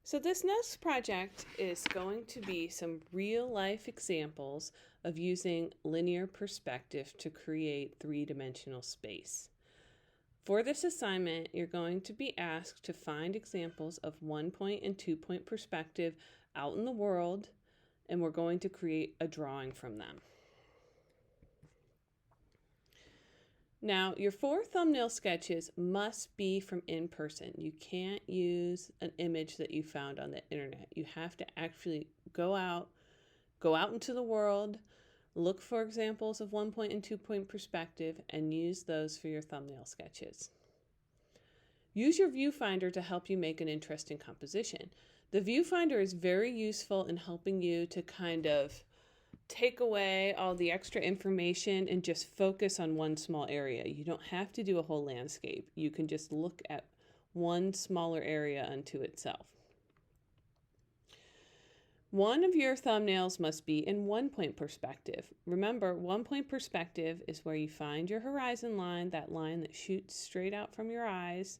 So this next project is going to be some real life examples of using linear perspective to create three-dimensional space. For this assignment, you're going to be asked to find examples of 1-point and 2-point perspective out in the world, and we're going to create a drawing from them. Now, your 4 thumbnail sketches must be from in person. You can't use an image that you found on the internet. You have to actually go out into the world, look for examples of 1-point and 2-point perspective, and use those for your thumbnail sketches. Use your viewfinder to help you make an interesting composition. The viewfinder is very useful in helping you to kind of take away all the extra information and just focus on one small area. You don't have to do a whole landscape. You can just look at one smaller area unto itself. One of your thumbnails must be in 1-point perspective. Remember, 1-point perspective is where you find your horizon line, that line that shoots straight out from your eyes,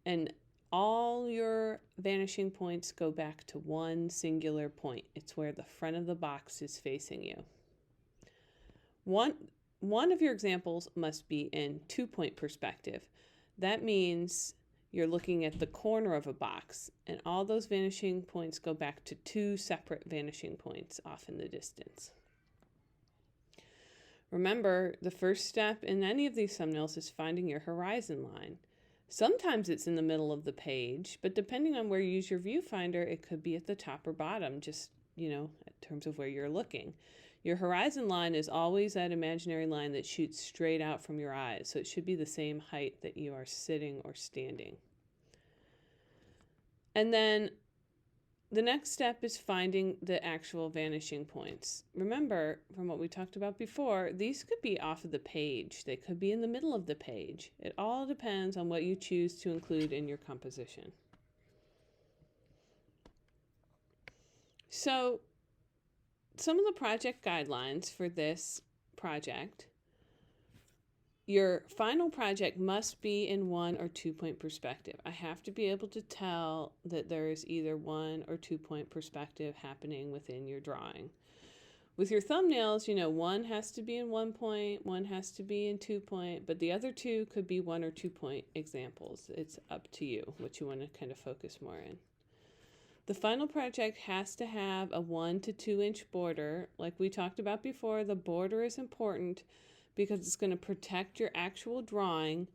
and all your vanishing points go back to one singular point. It's where the front of the box is facing you. One of your examples must be in 2-point perspective. That means you're looking at the corner of a box, and all those vanishing points go back to 2 separate vanishing points off in the distance. Remember, the first step in any of these thumbnails is finding your horizon line. Sometimes it's in the middle of the page, but depending on where you use your viewfinder, it could be at the top or bottom, just, in terms of where you're looking. Your horizon line is always that imaginary line that shoots straight out from your eyes, so it should be the same height that you are sitting or standing. And then the next step is finding the actual vanishing points. Remember, from what we talked about before, these could be off of the page. They could be in the middle of the page. It all depends on what you choose to include in your composition. So, some of the project guidelines for this project. Your final project must be in 1 or 2-point perspective. I have to be able to tell that there is either 1 or 2-point perspective happening within your drawing. With your thumbnails, one has to be in 1 point, one has to be in 2 point, but the other 2 could be 1 or 2-point examples. It's up to you what you want to kind of focus more in. The final project has to have a 1 to 2 inch border. Like we talked about before, the border is important because it's going to protect your actual drawing.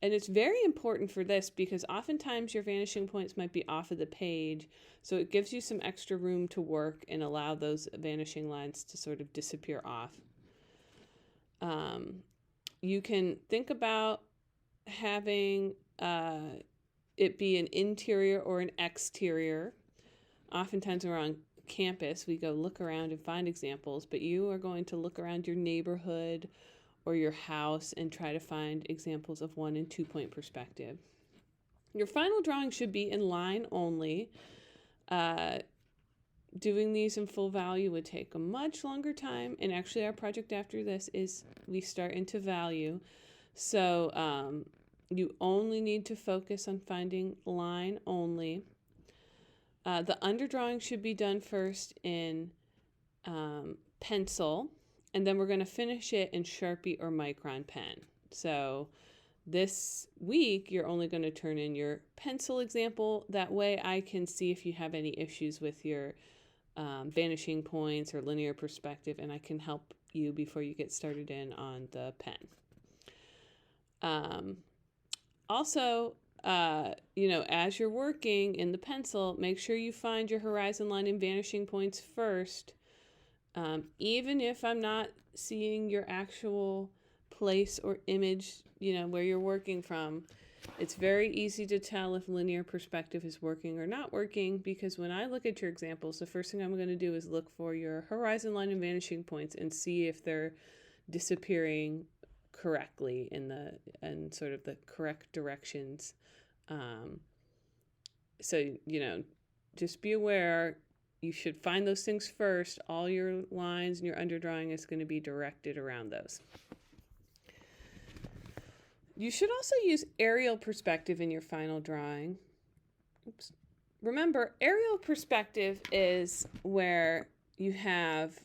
And it's very important for this because oftentimes your vanishing points might be off of the page, so it gives you some extra room to work and allow those vanishing lines to sort of disappear off. You can think about having it be an interior or an exterior. Oftentimes when we're on campus, we go look around and find examples, but you are going to look around your neighborhood or your house and try to find examples of 1 and 2-point perspective. Your final drawing should be in line only. Doing these in full value would take a much longer time, and actually our project after this is we start into value. So you only need to focus on finding line only. The underdrawing should be done first in pencil, and then we're going to finish it in Sharpie or Micron pen. So this week, you're only going to turn in your pencil example. That way I can see if you have any issues with your vanishing points or linear perspective, and I can help you before you get started in on the pen. Also, as you're working in the pencil, make sure you find your horizon line and vanishing points first. Even if I'm not seeing your actual place or image, where you're working from, it's very easy to tell if linear perspective is working or not working, because when I look at your examples, the first thing I'm going to do is look for your horizon line and vanishing points and see if they're disappearing correctly in sort of the correct directions. So, just be aware, you should find those things first. All your lines and your underdrawing is going to be directed around those. You should also use aerial perspective in your final drawing. Oops. remember, aerial perspective is where you have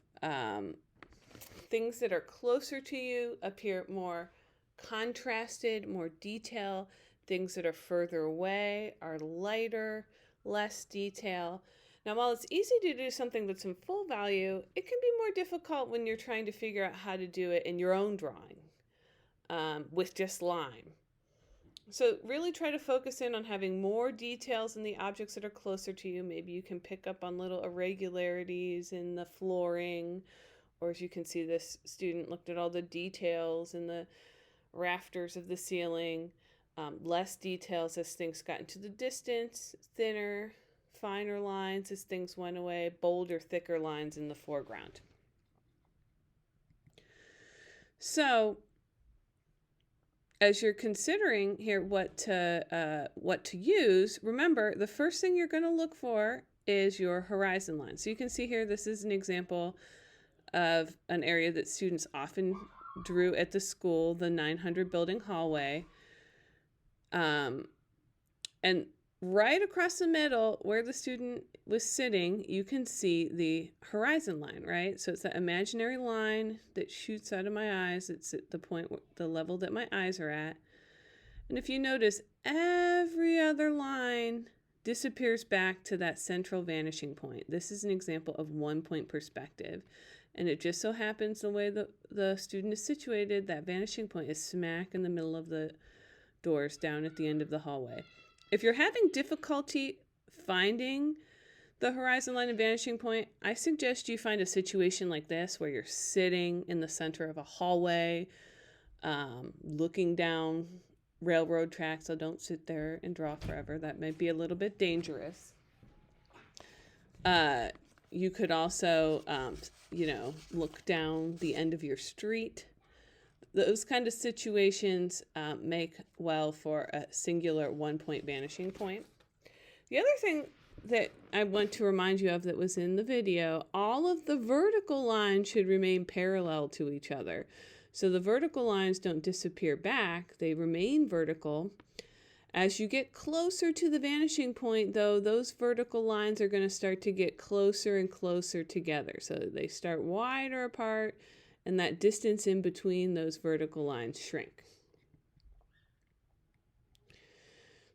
things that are closer to you appear more contrasted, more detail. Things that are further away are lighter, less detail. Now, while it's easy to do something that's in full value, it can be more difficult when you're trying to figure out how to do it in your own drawing with just line. So really try to focus in on having more details in the objects that are closer to you. Maybe you can pick up on little irregularities in the flooring, or as you can see, this student looked at all the details in the rafters of the ceiling. Less details as things got into the distance, thinner, finer lines as things went away, bolder, thicker lines in the foreground. So as you're considering here what to use, remember the first thing you're going to look for is your horizon line. So you can see here, this is an example of an area that students often drew at the school, the 900 building hallway. And right across the middle where the student was sitting, you can see the horizon line, right? So it's that imaginary line that shoots out of my eyes. It's at the point, the level that my eyes are at. And if you notice, every other line disappears back to that central vanishing point. This is an example of 1-point perspective. And it just so happens the way the student is situated, that vanishing point is smack in the middle of the doors down at the end of the hallway. If you're having difficulty finding the horizon line and vanishing point, I suggest you find a situation like this where you're sitting in the center of a hallway, looking down railroad tracks. So don't sit there and draw forever. That might be a little bit dangerous. You could also, look down the end of your street. Those kind of situations make well for a singular 1-point vanishing point. The other thing that I want to remind you of that was in the video, all of the vertical lines should remain parallel to each other. So the vertical lines don't disappear back, they remain vertical. As you get closer to the vanishing point, though, those vertical lines are going to start to get closer and closer together. So they start wider apart, and that distance in between those vertical lines shrink.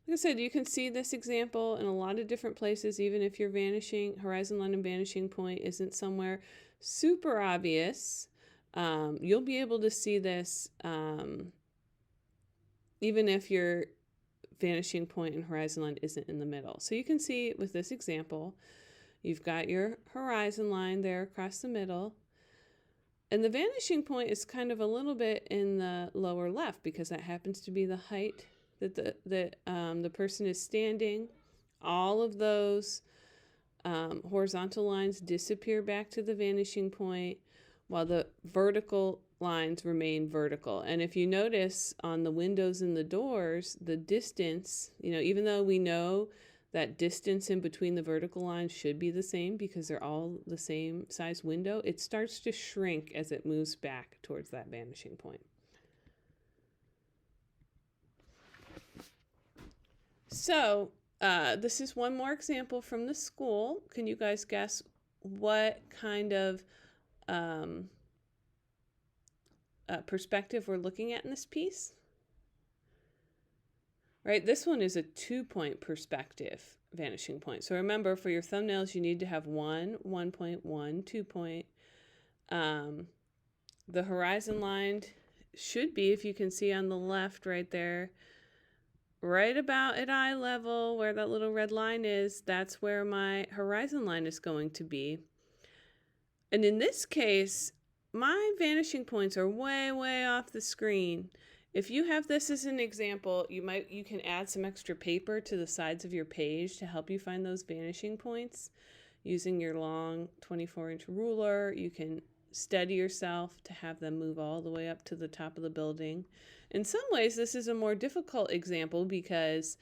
Like I said, you can see this example in a lot of different places, even if your horizon line and vanishing point isn't somewhere super obvious. You'll be able to see this even if your vanishing point and horizon line isn't in the middle. So you can see with this example, you've got your horizon line there across the middle. And the vanishing point is kind of a little bit in the lower left because that happens to be the height that the person is standing. All of those horizontal lines disappear back to the vanishing point while the vertical lines remain vertical. And if you notice on the windows and the doors, the distance, even though we know that distance in between the vertical lines should be the same because they're all the same size window, it starts to shrink as it moves back towards that vanishing point. So this is one more example from the school. Can you guys guess what kind of perspective we're looking at in this piece? Right, this one is a 2-point perspective vanishing point. So remember, for your thumbnails, you need to have 1.1, 2-point. The horizon line should be, if you can see on the left right there, right about at eye level where that little red line is, that's where my horizon line is going to be. And in this case, my vanishing points are way, way off the screen. If you have this as an example, you can add some extra paper to the sides of your page to help you find those vanishing points. Using your long 24-inch ruler, you can steady yourself to have them move all the way up to the top of the building. In some ways, this is a more difficult example because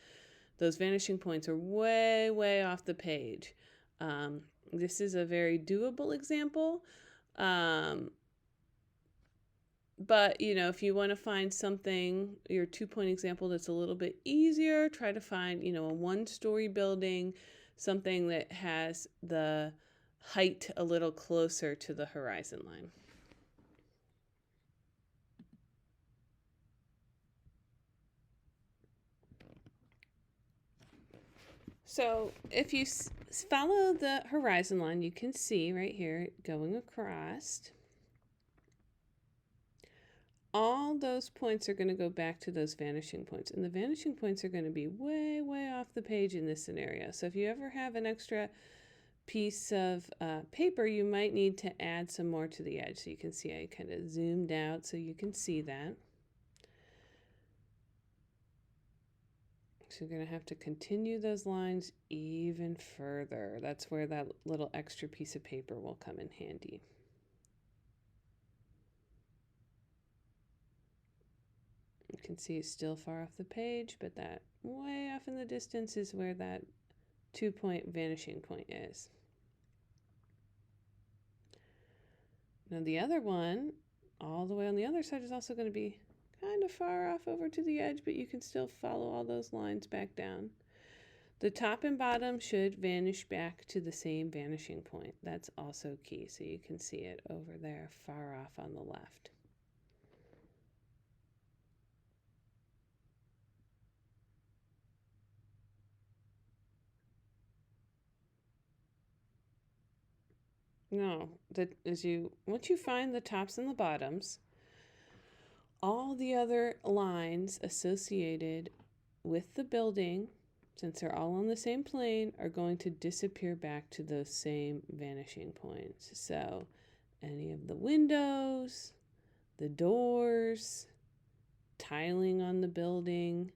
those vanishing points are way, way off the page. This is a very doable example. But, if you want to find something, your 2-point example that's a little bit easier, try to find, a 1-story building something that has the height a little closer to the horizon line. So if you follow the horizon line, you can see right here going across. All those points are going to go back to those vanishing points. And the vanishing points are going to be way, way off the page in this scenario. So if you ever have an extra piece of paper, you might need to add some more to the edge. So you can see I kind of zoomed out so you can see that. So you're going to have to continue those lines even further. That's where that little extra piece of paper will come in handy. You can see it's still far off the page, but that way off in the distance is where that 2-point vanishing point is. Now the other one, all the way on the other side, is also going to be kind of far off over to the edge, but you can still follow all those lines back down. The top and bottom should vanish back to the same vanishing point. That's also key, so you can see it over there far off on the left. No, once you find the tops and the bottoms, all the other lines associated with the building, since they're all on the same plane, are going to disappear back to those same vanishing points. So any of the windows, the doors, tiling on the building,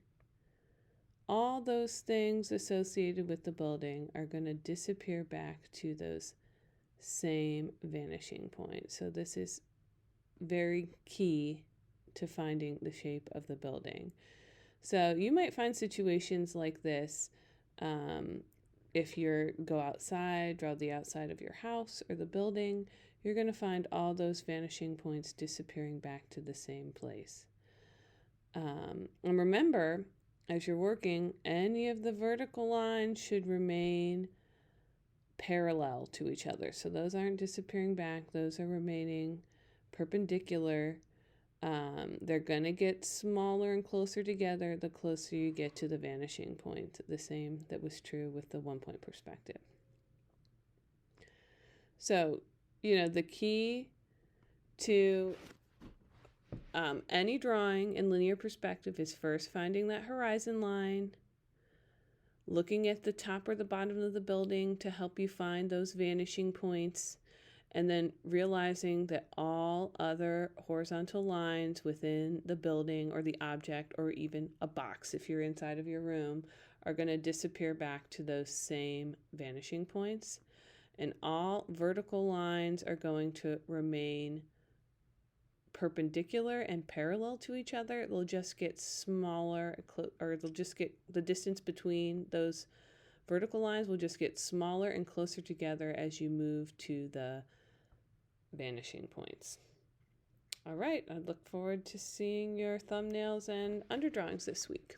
all those things associated with the building are going to disappear back to those same vanishing points. So this is very key to finding the shape of the building. So you might find situations like this if you go outside, draw the outside of your house or the building, you're going to find all those vanishing points disappearing back to the same place. And remember, as you're working, any of the vertical lines should remain parallel to each other. So those aren't disappearing back, those are remaining perpendicular. They're going to get smaller and closer together the closer you get to the vanishing point, the same that was true with the 1-point perspective. So, the key to any drawing in linear perspective is first finding that horizon line, looking at the top or the bottom of the building to help you find those vanishing points, and then realizing that all other horizontal lines within the building or the object or even a box, if you're inside of your room, are going to disappear back to those same vanishing points. And all vertical lines are going to remain perpendicular and parallel to each other. They'll just get smaller, or they'll just get the distance between those vertical lines will just get smaller and closer together as you move to the vanishing points. All right, I look forward to seeing your thumbnails and underdrawings this week.